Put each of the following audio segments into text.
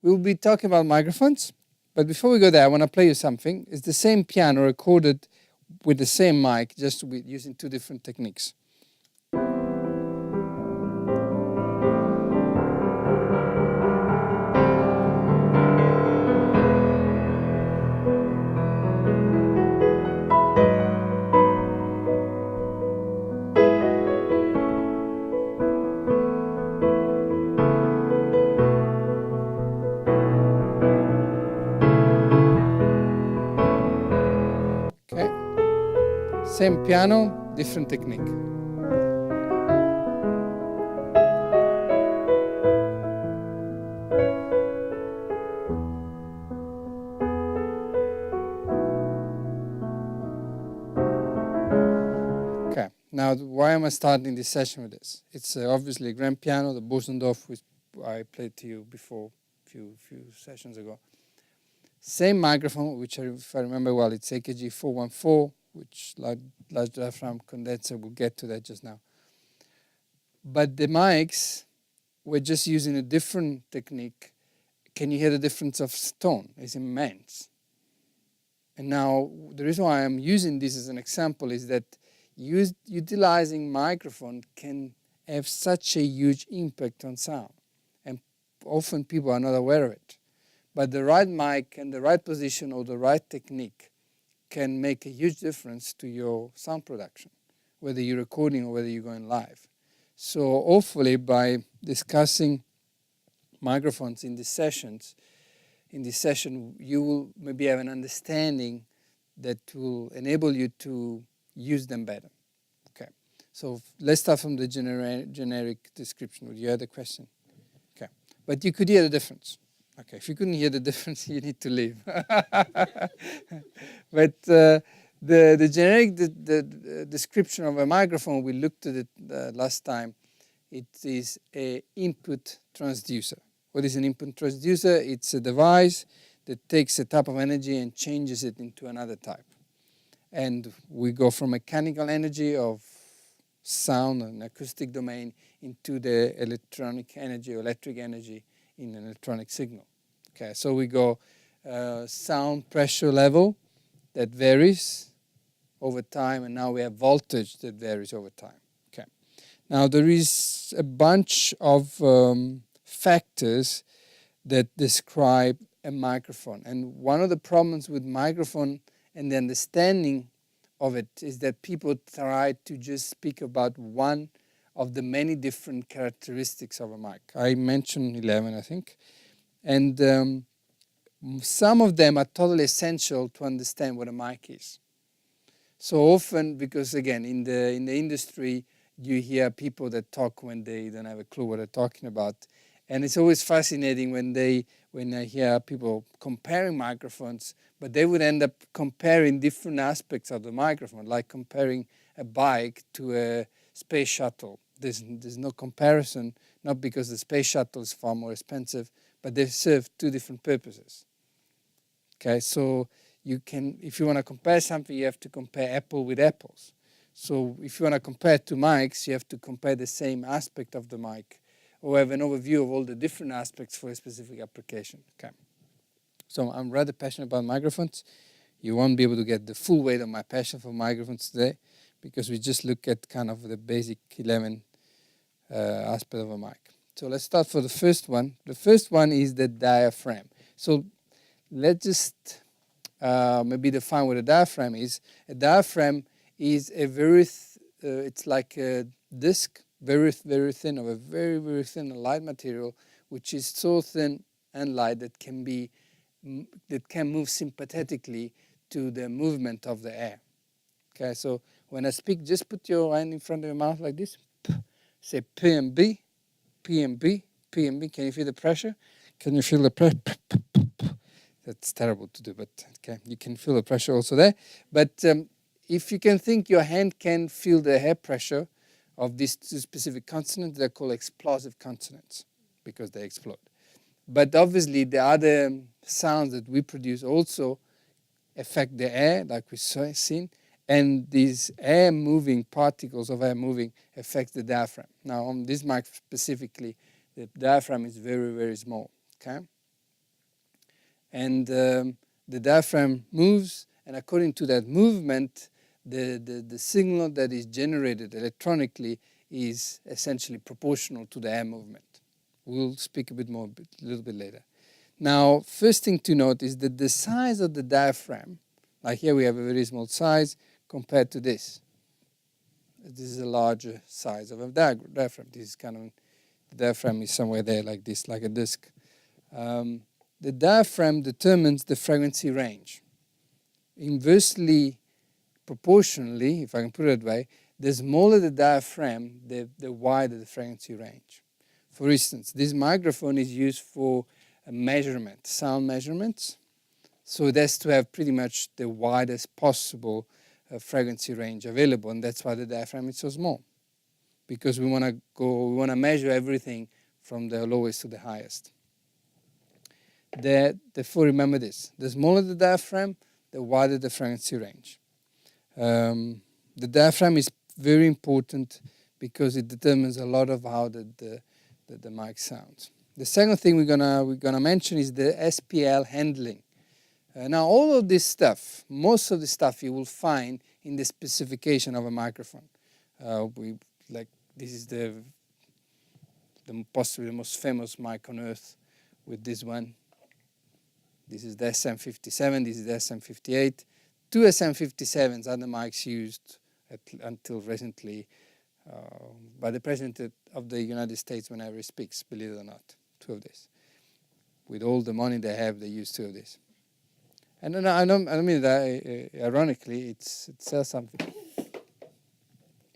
we'll be talking about microphones, but before we go there, I want to play you something. It's the same piano recorded with the same mic, just using two different techniques. Same piano, different technique. Okay, now why am I starting this session with this? It's obviously a grand piano, the Bosendorf, which I played to you before a few sessions ago. Same microphone, which if I remember well, it's AKG 414. Which large diaphragm condenser, we'll get to that just now. But the mics, we're just using a different technique. Can you hear the difference of tone? It's immense. And now, the reason why I'm using this as an example is that utilizing microphone can have such a huge impact on sound. And often people are not aware of it. But the right mic and the right position or the right technique can make a huge difference to your sound production, whether you're recording or whether you're going live. So hopefully by discussing microphones in this session, you will maybe have an understanding that will enable you to use them better. Okay, so let's start from the generic description. Would you have the question? Okay, but you could hear the difference. Okay, if you couldn't hear the difference, you need to leave. But the generic description of a microphone, we looked at it last time. It is an input transducer. What is an input transducer? It's a device that takes a type of energy and changes it into another type. And we go from mechanical energy of sound and acoustic domain into the electronic energy or electric energy in an electronic signal. Okay, so we go sound pressure level that varies over time, and now we have voltage that varies over time. Okay, now there is a bunch of factors that describe a microphone, and one of the problems with microphone and the understanding of it is that people try to just speak about one of the many different characteristics of a mic. I mentioned 11, I think. And some of them are totally essential to understand what a mic is. So often, because again, in the industry, you hear people that talk when they don't have a clue what they're talking about. And it's always fascinating when I hear people comparing microphones, but they would end up comparing different aspects of the microphone, like comparing a bike to a space shuttle. There's no comparison, not because the space shuttle is far more expensive, but they serve two different purposes. Okay, so you can, if you want to compare something, you have to compare apple with apples. So if you want to compare two mics, you have to compare the same aspect of the mic, or have an overview of all the different aspects for a specific application. Okay, so I'm rather passionate about microphones. You won't be able to get the full weight of my passion for microphones today, because we just look at kind of the basic 11 aspect of a mic. So let's start for the first one. The first one is the diaphragm. So let's just maybe define what a diaphragm is. A diaphragm is a very, it's like a disc, very, very thin, of a very, very thin light material, which is so thin and light that can move sympathetically to the movement of the air. Okay, so when I speak, just put your hand in front of your mouth like this. Say P and B, P and B, P and B. Can you feel the pressure? Can you feel the pressure? That's terrible to do, but okay, you can feel the pressure also there. But if you can think, your hand can feel the air pressure of these two specific consonants. They're called explosive consonants because they explode. But obviously, the other sounds that we produce also affect the air, like we've seen. And these air moving, particles of air moving, affect the diaphragm. Now, on this mic specifically, the diaphragm is very, very small. Okay? And the diaphragm moves, and according to that movement, the signal that is generated electronically is essentially proportional to the air movement. We'll speak a little bit later. Now, first thing to note is that the size of the diaphragm, like here we have a very small size compared to this. This is a larger size of a diaphragm. This is kind of, the diaphragm is somewhere there like this, like a disc. The diaphragm determines the frequency range. Inversely proportionally, if I can put it that way, the smaller the diaphragm, the wider the frequency range. For instance, this microphone is used for measurement, sound measurements. So it has to have pretty much the widest possible frequency range available, and that's why the diaphragm is so small. Because we want to measure everything from the lowest to the highest. Therefore, remember this: the smaller the diaphragm, the wider the frequency range. The diaphragm is very important because it determines a lot of how the mic sounds. The second thing we're gonna mention is the SPL handling. Now, all of this stuff, most of the stuff you will find in the specification of a microphone. This is possibly the most famous mic on earth with this one. This is the SM57, this is the SM58. Two SM57s are the mics used until recently by the President of the United States whenever he speaks, believe it or not, two of these. With all the money they have, they use two of these. And I don't mean that ironically, it sells something.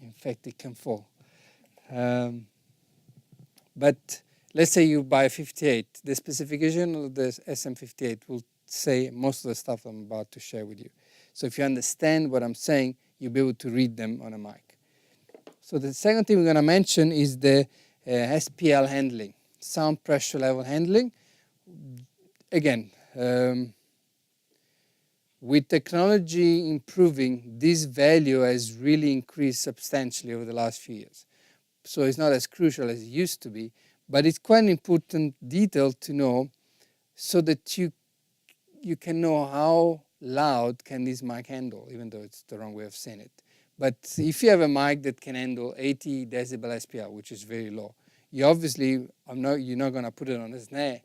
In fact, it can fall. But let's say you buy a 58. The specification of the SM58 will say most of the stuff I'm about to share with you. So if you understand what I'm saying, you'll be able to read them on a mic. So the second thing we're going to mention is the SPL handling, sound pressure level handling. Again, with technology improving, this value has really increased substantially over the last few years. So it's not as crucial as it used to be, but it's quite an important detail to know so that you can know how loud can this mic handle, even though it's the wrong way of saying it. But if you have a mic that can handle 80 decibel SPL, which is very low, you're not going to put it on a snare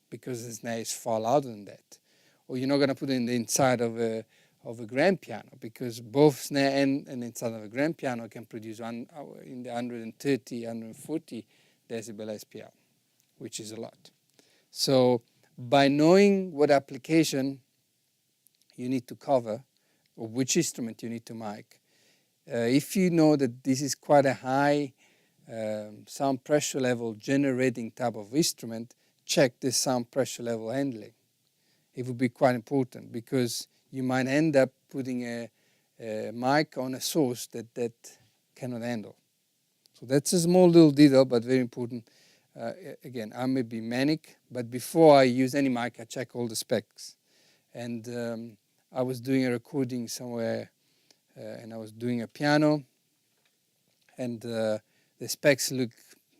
because the snare is far louder than that. Or you're not going to put it in the inside of a grand piano because both snare and inside of a grand piano can produce in the 130, 140 decibel SPL, which is a lot. So by knowing what application you need to cover or which instrument you need to mic, if you know that this is quite a high sound pressure level generating type of instrument, check this sound pressure level handling. It would be quite important because you might end up putting a mic on a source that cannot handle. So that's a small little detail, but very important. Again, I may be manic, but before I use any mic, I check all the specs. And I was doing a recording somewhere, and I was doing a piano, and the specs look,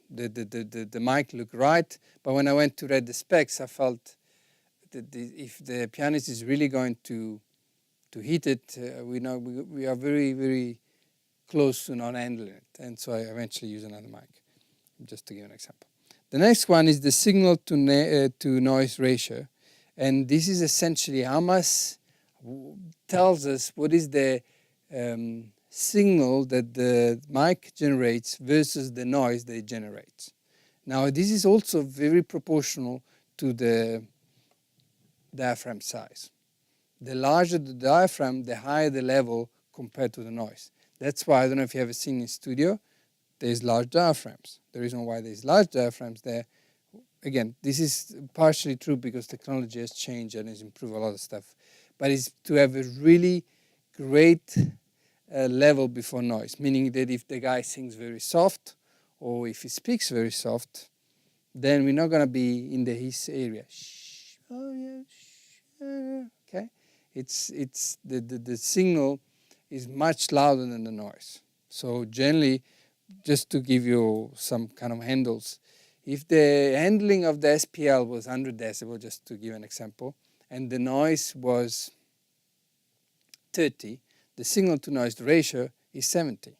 the mic looked right, but when I went to read the specs, I felt that if the pianist is really going to hit it, we are very, very close to not handling it. And so I eventually use another mic, just to give an example. The next one is the signal to noise ratio. And this is essentially how much tells us what is the signal that the mic generates versus the noise that it generates. Now, this is also very proportional to the diaphragm size. The larger the diaphragm, the higher the level compared to the noise. That's why, I don't know if you ever seen in studio, there's large diaphragms. The reason why there's large diaphragms there, again, this is partially true because technology has changed and has improved a lot of stuff. But it's to have a really great level before noise, meaning that if the guy sings very soft or if he speaks very soft, then we're not going to be in his area. Shh, oh yeah, shh, okay? It's the signal is much louder than the noise. So generally, just to give you some kind of handles, If the handling of the SPL was 100 decibel, just to give an example, and the noise was 30, the signal-to-noise ratio is 70.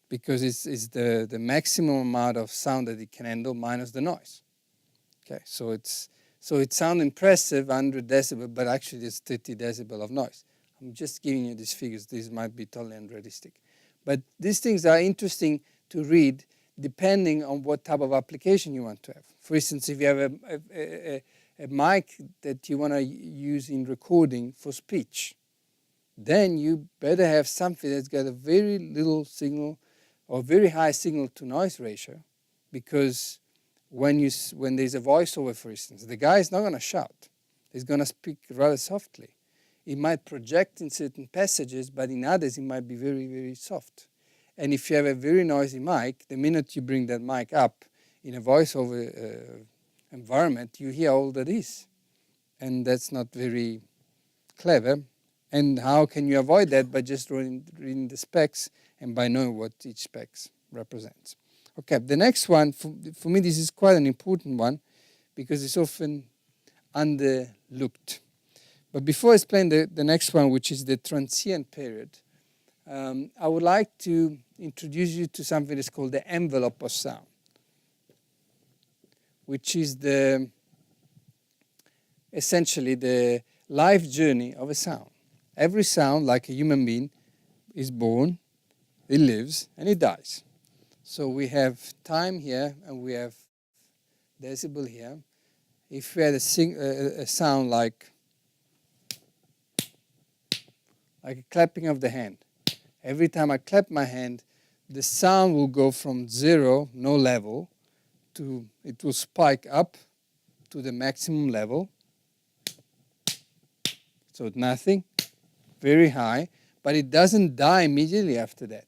Because it's the maximum amount of sound that it can handle minus the noise. Okay, so it sounds impressive, 100 decibel, but actually it's 30 decibel of noise. I'm just giving you these figures. These might be totally unrealistic. But these things are interesting to read depending on what type of application you want to have. For instance, if you have a mic that you want to use in recording for speech, then you better have something that's got a very little signal or very high signal-to-noise ratio, because when there's a voiceover, for instance, the guy is not going to shout. He's going to speak rather softly. It might project in certain passages, but in others it might be very, very soft. And if you have a very noisy mic, the minute you bring that mic up in a voiceover environment, you hear all that is. And that's not very clever. And how can you avoid that? By just reading the specs and by knowing what each specs represents. Okay, the next one, for me this is quite an important one because it's often underlooked. But before I explain the next one, which is the transient period, I would like to introduce you to something that's called the envelope of sound, which is essentially the life journey of a sound. Every sound, like a human being, is born, it lives, and it dies. So we have time here, and we have decibel here. If we had a sound like a clapping of the hand, every time I clap my hand, the sound will go from 0, no level, to it will spike up to the maximum level. So nothing, very high, but it doesn't die immediately after that.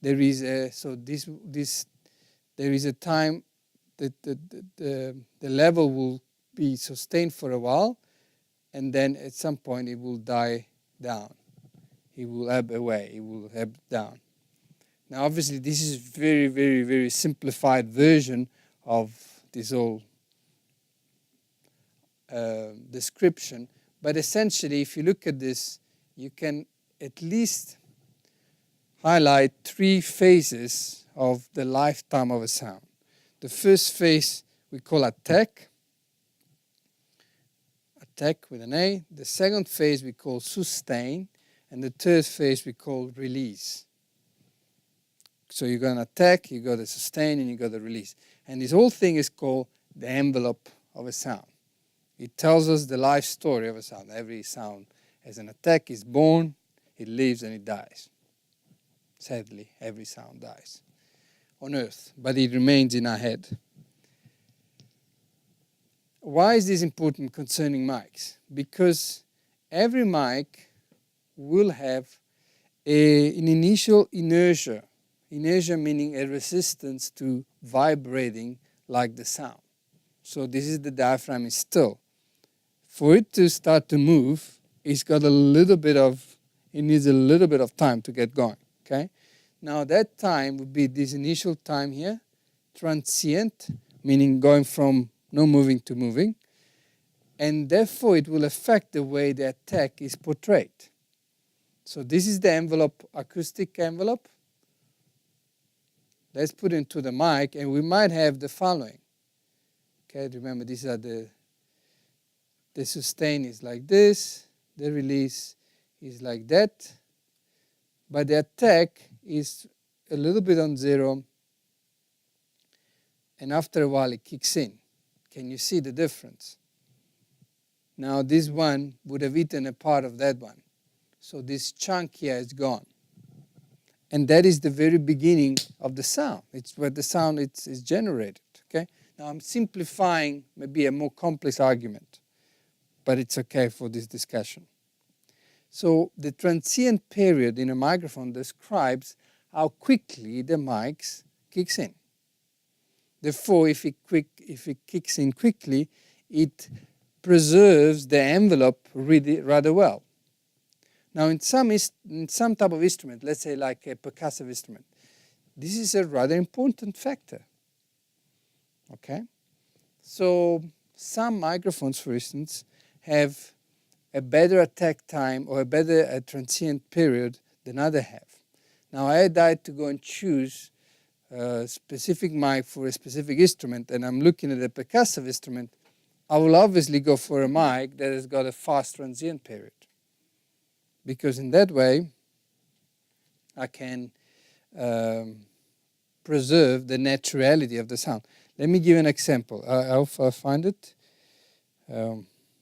There is a there is a time that the level will be sustained for a while, and then at some point it will die down. It will ebb away. It will ebb down. Now, obviously, this is very, very, very simplified version of this whole description. But essentially, if you look at this, you can at least highlight 3 phases of the lifetime of a sound. The first phase we call attack with an A. The second phase we call sustain. And the third phase we call release. So you got an attack, you got a sustain, and you got a release. And this whole thing is called the envelope of a sound. It tells us the life story of a sound. Every sound has an attack, is born, it lives, and it dies. Sadly, every sound dies on Earth, but it remains in our head. Why is this important concerning mics? Because every mic will have an initial inertia. Inertia meaning a resistance to vibrating like the sound. So this is the diaphragm is still. For it to start to move, it needs a little bit of time to get going. Okay? Now that time would be this initial time here, transient, meaning going from no moving to moving, and therefore it will affect the way the attack is portrayed. So this is the envelope, acoustic envelope. Let's put it into the mic, and we might have the following. Okay, remember these are the sustain is like this, the release is like that, but the attack is a little bit on 0, and after a while it kicks in. Can you see the difference? Now this one would have eaten a part of that one. So this chunk here is gone. And that is the very beginning of the sound. It's where the sound is generated. Okay? Now I'm simplifying maybe a more complex argument, but it's okay for this discussion. So the transient period in a microphone describes how quickly the mic kicks in. Therefore, if it kicks in quickly, it preserves the envelope really rather well. Now, in some type of instrument, let's say like a percussive instrument, this is a rather important factor. Okay? So some microphones, for instance, have a better attack time or a better transient period than others have. Now I had to go and choose a specific mic for a specific instrument, and I'm looking at a percussive instrument. I will obviously go for a mic that has got a fast transient period, because in that way I can preserve the naturality of the sound. Let me give you an example. I hope I find it.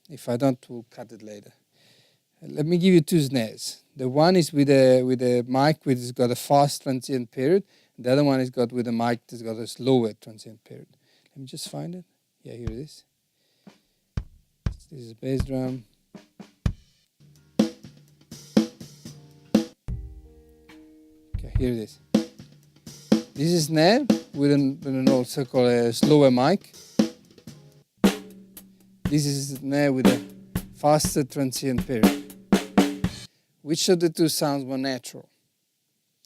If I don't, we'll cut it later. Let me give you two snares. The one is with a mic which has got a fast transient period. The other one is got with a mic that's got a slower transient period. Let me just find it. Yeah, here it is. This is a bass drum. Okay, here it is. This is snare with an also called a slower mic. This is a snare with a faster transient period. Which of the two sounds more natural?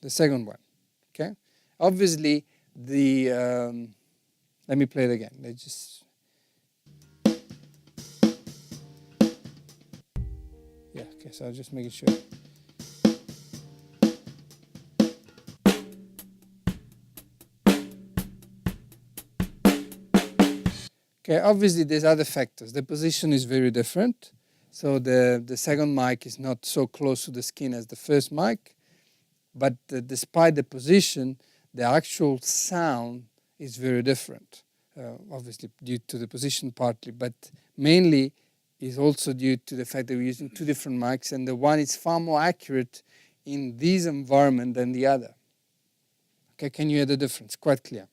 The second one. Okay. Obviously, the let me play it again. Let's just. Yeah. Okay. So I'll just make it sure. Okay. Obviously, there's other factors. The position is very different. So the second mic is not so close to the skin as the first mic, but despite the position, the actual sound is very different. Obviously due to the position partly, but mainly is also due to the fact that we're using two different mics, and the one is far more accurate in this environment than the other. Okay, can you hear the difference? Quite clear.